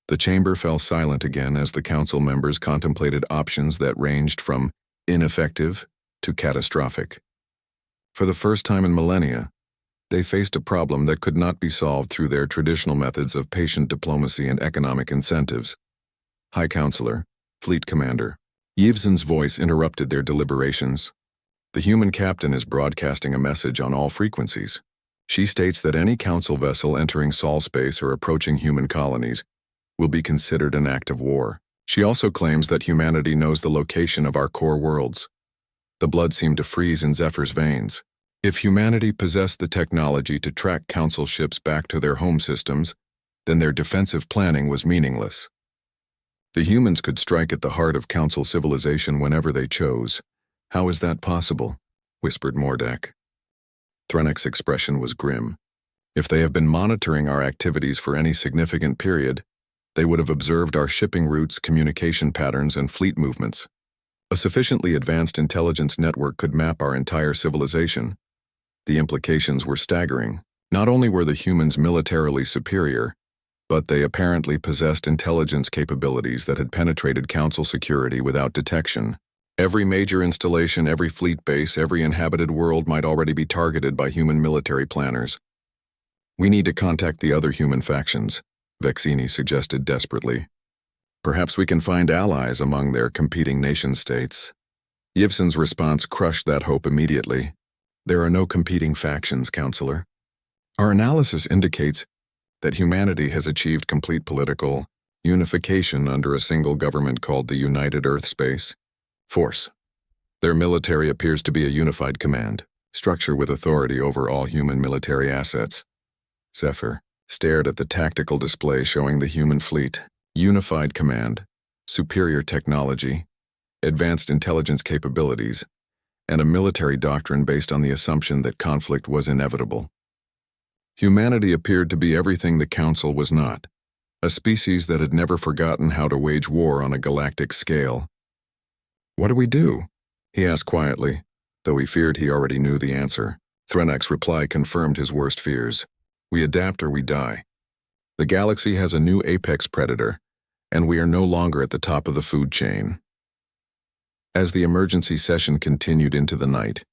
The chamber fell silent again as the council members contemplated options that ranged from ineffective to catastrophic. For the first time in millennia, they faced a problem that could not be solved through their traditional methods of patient diplomacy and economic incentives. "High Counselor, Fleet Commander." Yevzen's voice interrupted their deliberations. "The human captain is broadcasting a message on all frequencies. She states that any council vessel entering Sol space or approaching human colonies will be considered an act of war. She also claims that humanity knows the location of our core worlds." The blood seemed to freeze in Zephyr's veins. If humanity possessed the technology to track council ships back to their home systems, then their defensive planning was meaningless. The humans could strike at the heart of council civilization whenever they chose. "How is that possible?" whispered Mordak. Threnok's expression was grim. "If they have been monitoring our activities for any significant period, they would have observed our shipping routes, communication patterns, and fleet movements. A sufficiently advanced intelligence network could map our entire civilization." The implications were staggering. Not only were the humans militarily superior, but they apparently possessed intelligence capabilities that had penetrated council security without detection. Every major installation, every fleet base, every inhabited world might already be targeted by human military planners. "We need to contact the other human factions," Vexini suggested desperately. "Perhaps we can find allies among their competing nation-states." Yevzen's response crushed that hope immediately. "There are no competing factions, Counselor. Our analysis indicates that humanity has achieved complete political unification under a single government called the United Earth Space Force. Their military appears to be a unified command, structure with authority over all human military assets." Zephyr stared at the tactical display showing the human fleet. Unified command, superior technology, advanced intelligence capabilities, and a military doctrine based on the assumption that conflict was inevitable. Humanity appeared to be everything the Council was not, a species that had never forgotten how to wage war on a galactic scale. "What do we do?" he asked quietly, though he feared he already knew the answer. Threnok's reply confirmed his worst fears. "We adapt or we die. The galaxy has a new apex predator, and we are no longer at the top of the food chain." As the emergency session continued into the night,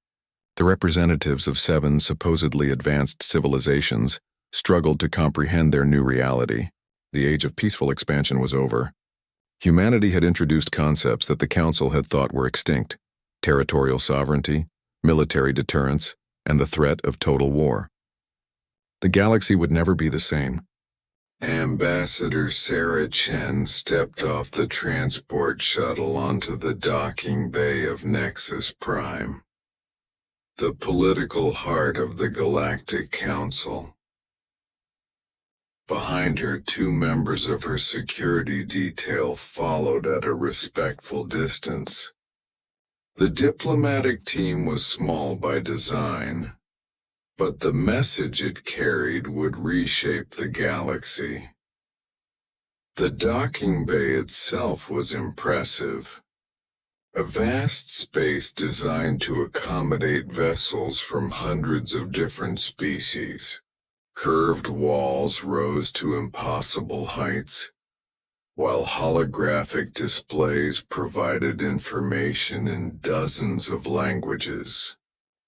the representatives of 7 supposedly advanced civilizations struggled to comprehend their new reality. The age of peaceful expansion was over. Humanity had introduced concepts that the Council had thought were extinct: territorial sovereignty, military deterrence, and the threat of total war. The galaxy would never be the same. Ambassador Sarah Chen stepped off the transport shuttle onto the docking bay of Nexus Prime, the political heart of the Galactic Council. Behind her, 2 members of her security detail followed at a respectful distance. The diplomatic team was small by design, but the message it carried would reshape the galaxy. The docking bay itself was impressive. A vast space designed to accommodate vessels from hundreds of different species. Curved walls rose to impossible heights, while holographic displays provided information in dozens of languages.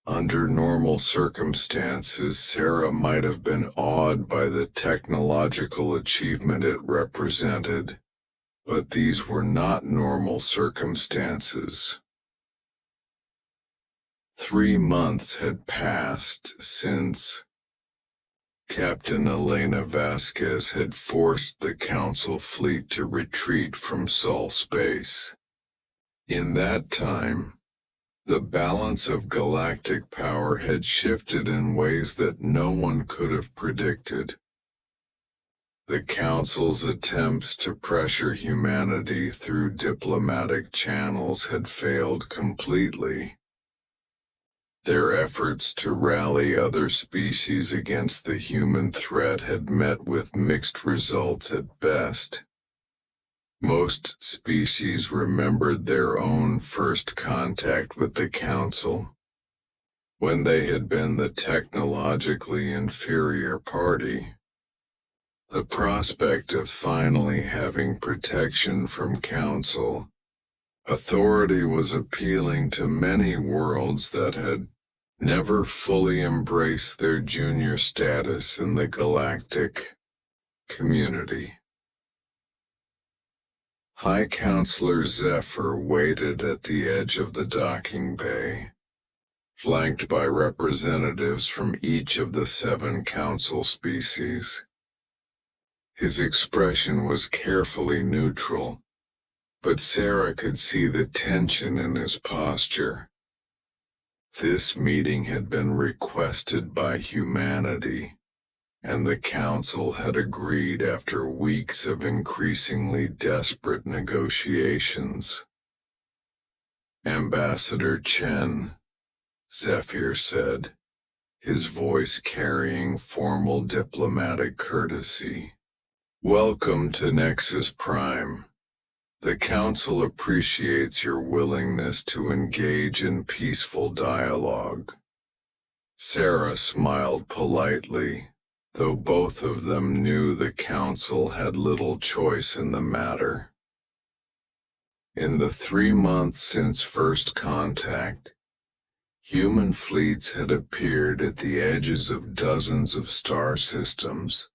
Under normal circumstances, Sarah might have been awed by the technological achievement it represented, but these were not normal circumstances. 3 months had passed since Captain Elena Vasquez had forced the Council fleet to retreat from Sol space. In that time, the balance of galactic power had shifted in ways that no one could have predicted. The Council's attempts to pressure humanity through diplomatic channels had failed completely. Their efforts to rally other species against the human threat had met with mixed results at best. Most species remembered their own first contact with the Council, when they had been the technologically inferior party. The prospect of finally having protection from Council authority was appealing to many worlds that had never fully embraced their junior status in the galactic community. High Counselor Zephyr waited at the edge of the docking bay, flanked by representatives from each of the 7 Council species. His expression was carefully neutral, but Sarah could see the tension in his posture. This meeting had been requested by humanity, and the Council had agreed after weeks of increasingly desperate negotiations. Ambassador Chen, Zephyr said, his voice carrying formal diplomatic courtesy. Welcome to Nexus Prime. The Council appreciates your willingness to engage in peaceful dialogue. Sarah smiled politely, though both of them knew the Council had little choice in the matter. In the 3 months since first contact, human fleets had appeared at the edges of dozens of star systems,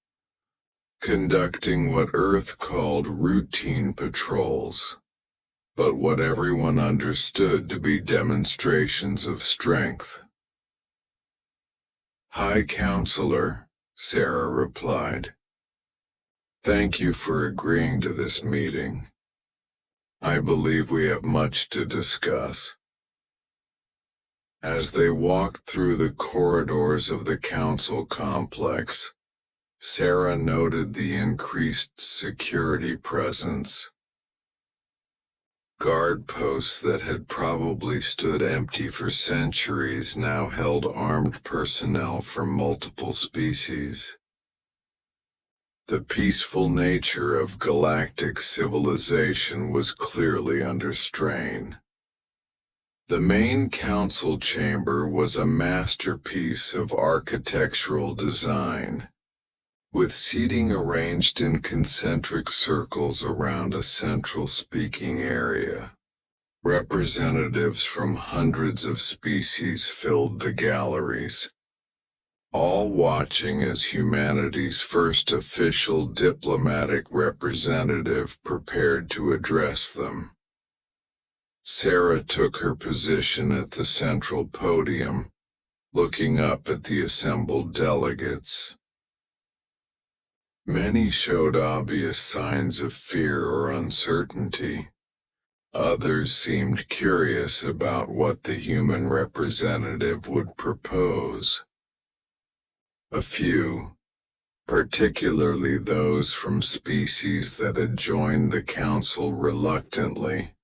conducting what Earth called routine patrols, but what everyone understood to be demonstrations of strength. High Counselor, Sarah replied, thank you for agreeing to this meeting. I believe we have much to discuss. As they walked through the corridors of the Council complex, Sarah noted the increased security presence. Guard posts that had probably stood empty for centuries now held armed personnel from multiple species. The peaceful nature of galactic civilization was clearly under strain. The main council chamber was a masterpiece of architectural design, with seating arranged in concentric circles around a central speaking area. Representatives from hundreds of species filled the galleries, all watching as humanity's first official diplomatic representative prepared to address them. Sarah took her position at the central podium, looking up at the assembled delegates. Many showed obvious signs of fear or uncertainty. Others seemed curious about what the human representative would propose. A few, particularly those from species that had joined the council reluctantly,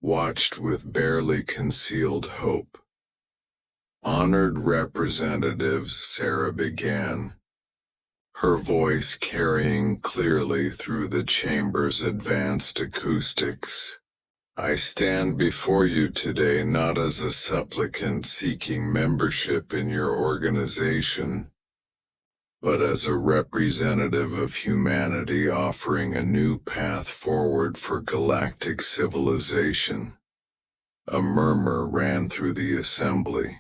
watched with barely concealed hope. Honored representatives, Sarah began, her voice carrying clearly through the chamber's advanced acoustics. I stand before you today not as a supplicant seeking membership in your organization, but as a representative of humanity offering a new path forward for galactic civilization. A murmur ran through the assembly.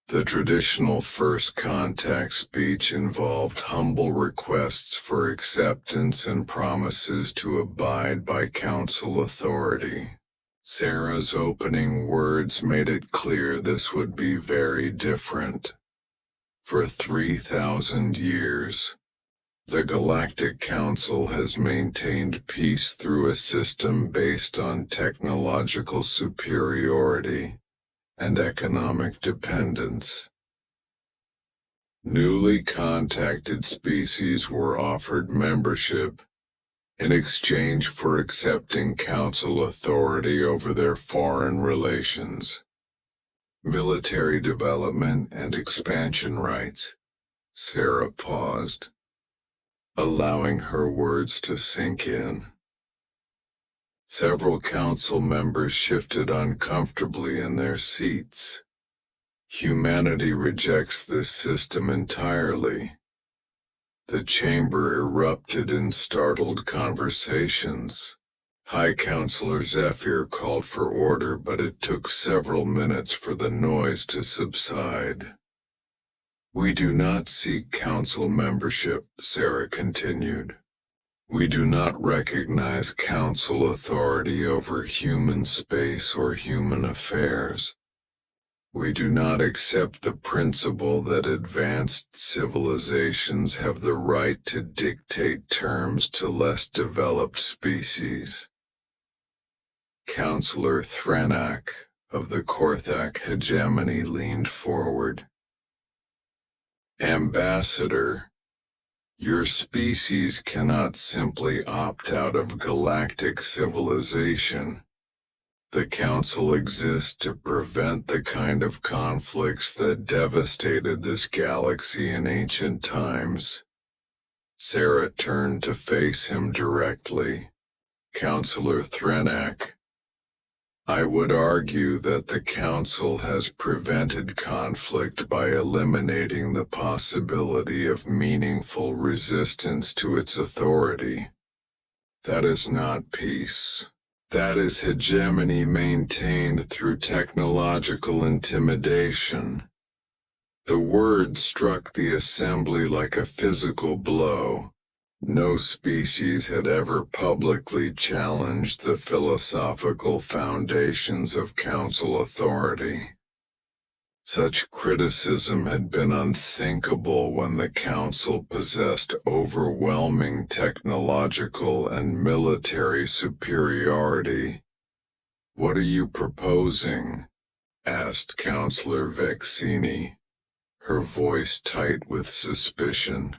The traditional first contact speech involved humble requests for acceptance and promises to abide by council authority. Sarah's opening words made it clear this would be very different. For 3,000 years, the Galactic Council has maintained peace through a system based on technological superiority and economic dependence. Newly contacted species were offered membership in exchange for accepting council authority over their foreign relations, military development, and expansion rights. Sarah paused, allowing her words to sink in. Several council members shifted uncomfortably in their seats. Humanity rejects this system entirely. The chamber erupted in startled conversations. High Counselor Zephyr called for order, but it took several minutes for the noise to subside. "We do not seek council membership," Sarah continued. "We do not recognize council authority over human space or human affairs. We do not accept the principle that advanced civilizations have the right to dictate terms to less developed species." Counselor Threnak of the Korthak hegemony leaned forward. "Ambassador, your species cannot simply opt out of galactic civilization. The Council exists to prevent the kind of conflicts that devastated this galaxy in ancient times." Sarah turned to face him directly. "Counselor Threnak, I would argue that the Council has prevented conflict by eliminating the possibility of meaningful resistance to its authority. That is not peace. That is hegemony maintained through technological intimidation." The word struck the assembly like a physical blow. No species had ever publicly challenged the philosophical foundations of council authority. Such criticism had been unthinkable when the council possessed overwhelming technological and military superiority. "What are you proposing?" asked Counselor Vexini, her voice tight with suspicion.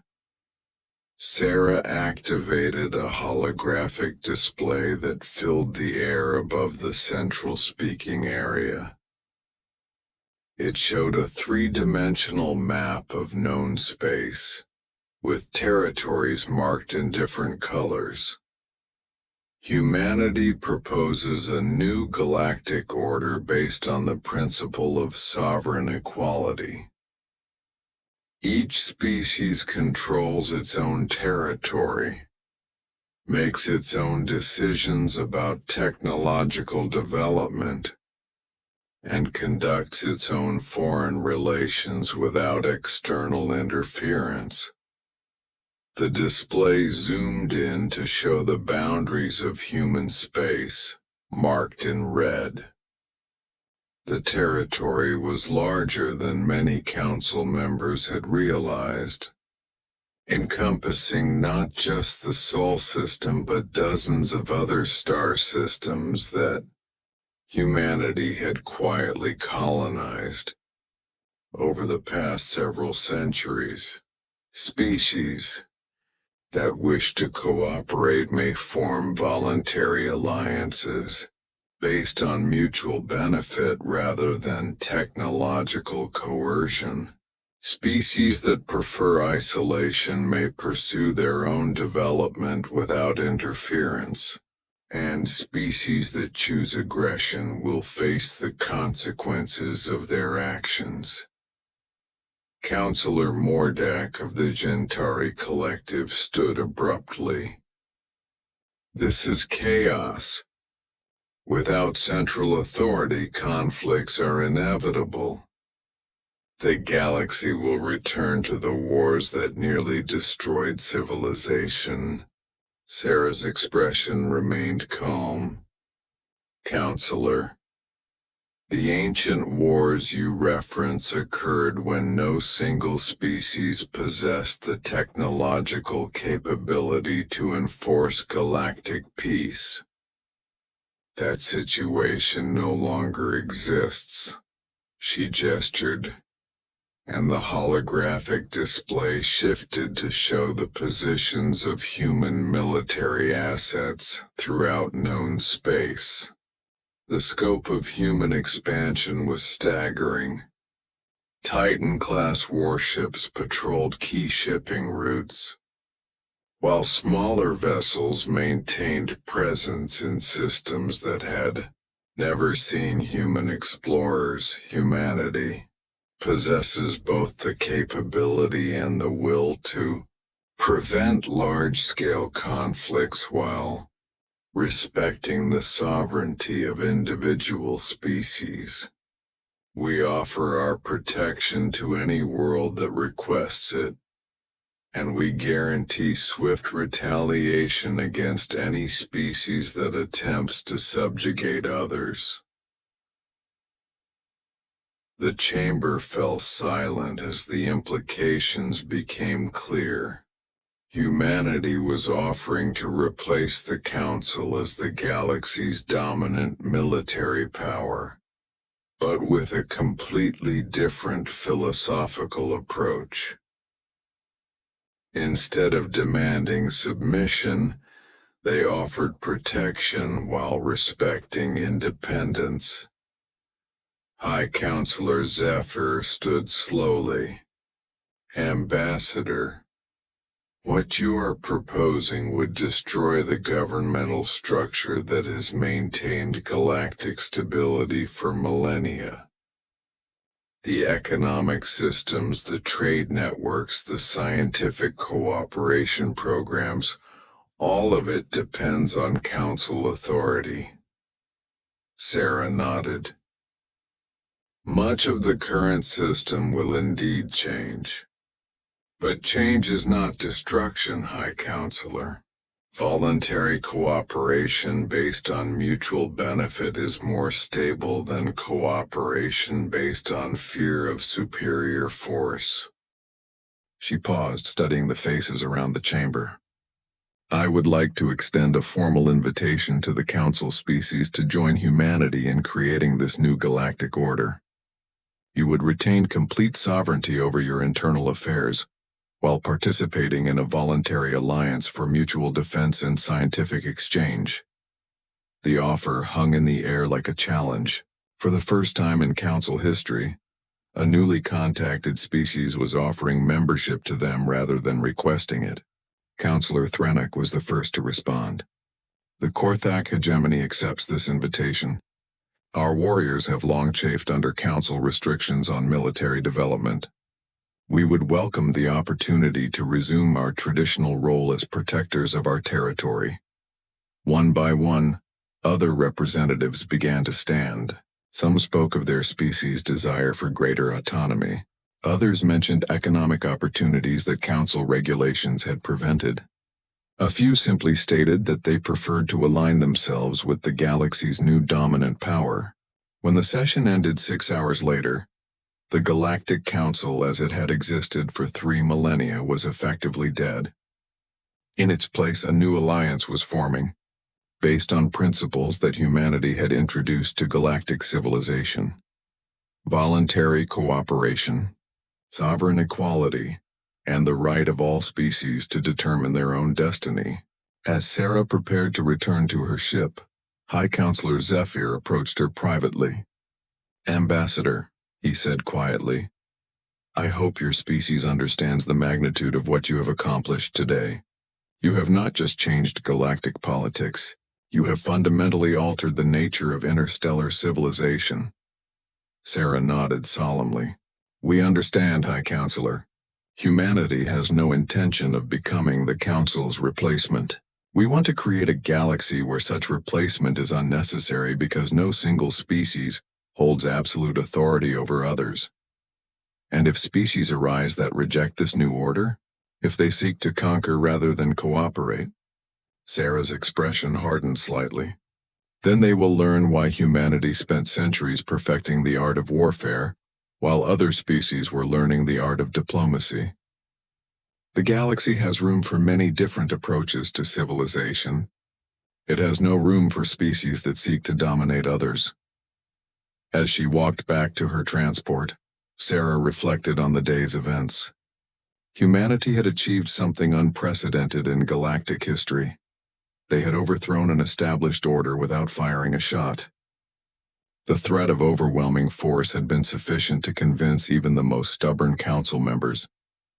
Sarah activated a holographic display that filled the air above the central speaking area. It showed a three-dimensional map of known space, with territories marked in different colors. "Humanity proposes a new galactic order based on the principle of sovereign equality. Each species controls its own territory, makes its own decisions about technological development, and conducts its own foreign relations without external interference." The display zoomed in to show the boundaries of human space, marked in red. The territory was larger than many council members had realized, encompassing not just the Sol system but dozens of other star systems that humanity had quietly colonized over the past several centuries. Species that wish to cooperate may form voluntary alliances based on mutual benefit rather than technological coercion. Species that prefer isolation may pursue their own development without interference. and species that choose aggression will face the consequences of their actions. Counselor Mordak of the Gentari Collective stood abruptly. This is chaos. Without central authority, conflicts are inevitable. The galaxy will return to the wars that nearly destroyed civilization. Sarah's expression remained calm. Counselor, the ancient wars you reference occurred when no single species possessed the technological capability to enforce galactic peace. That situation no longer exists. She gestured, and the holographic display shifted to show the positions of human military assets throughout known space. The scope of human expansion was staggering. Titan-class warships patrolled key shipping routes, while smaller vessels maintained presence in systems that had never seen human explorers. Humanity possesses both the capability and the will to prevent large-scale conflicts while respecting the sovereignty of individual species. We offer our protection to any world that requests it, and we guarantee swift retaliation against any species that attempts to subjugate others. The chamber fell silent as the implications became clear. Humanity was offering to replace the Council as the galaxy's dominant military power, but with a completely different philosophical approach. Instead of demanding submission, they offered protection while respecting independence. High Counselor Zephyr stood slowly. Ambassador, what you are proposing would destroy the governmental structure that has maintained galactic stability for millennia. The economic systems, the trade networks, the scientific cooperation programs, all of it depends on Council authority. Sarah nodded. Much of the current system will indeed change. But change is not destruction, High Counselor. Voluntary cooperation based on mutual benefit is more stable than cooperation based on fear of superior force. She paused, studying the faces around the chamber. I would like to extend a formal invitation to the Council species to join humanity in creating this new galactic order. You would retain complete sovereignty over your internal affairs, while participating in a voluntary alliance for mutual defense and scientific exchange. The offer hung in the air like a challenge. For the first time in Council history, a newly contacted species was offering membership to them rather than requesting it. Counselor Threnek was the first to respond. The Korthak hegemony accepts this invitation. Our warriors have long chafed under Council restrictions on military development. We would welcome the opportunity to resume our traditional role as protectors of our territory. One by one, other representatives began to stand. Some spoke of their species' desire for greater autonomy. Others mentioned economic opportunities that Council regulations had prevented. A few simply stated that they preferred to align themselves with the galaxy's new dominant power. When the session ended 6 hours later, the Galactic Council as it had existed for 3 millennia was effectively dead. In its place, a new alliance was forming, based on principles that humanity had introduced to galactic civilization. Voluntary cooperation, sovereign equality, and the right of all species to determine their own destiny. As Sarah prepared to return to her ship, High Counselor Zephyr approached her privately. Ambassador, he said quietly, I hope your species understands the magnitude of what you have accomplished today. You have not just changed galactic politics, You have fundamentally altered the nature of interstellar civilization. Sarah nodded solemnly. We understand, High Counselor. Humanity has no intention of becoming the Council's replacement. We want to create a galaxy where such replacement is unnecessary because no single species holds absolute authority over others. And if species arise that reject this new order, if they seek to conquer rather than cooperate, Sarah's expression hardened slightly. Then they will learn why humanity spent centuries perfecting the art of warfare, while other species were learning the art of diplomacy. The galaxy has room for many different approaches to civilization. It has no room for species that seek to dominate others. As she walked back to her transport, Sarah reflected on the day's events. Humanity had achieved something unprecedented in galactic history. They had overthrown an established order without firing a shot. The threat of overwhelming force had been sufficient to convince even the most stubborn council members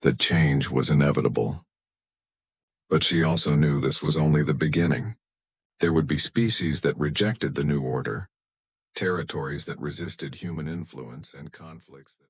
that change was inevitable. But she also knew this was only the beginning. There would be species that rejected the new order, territories that resisted human influence, and conflicts that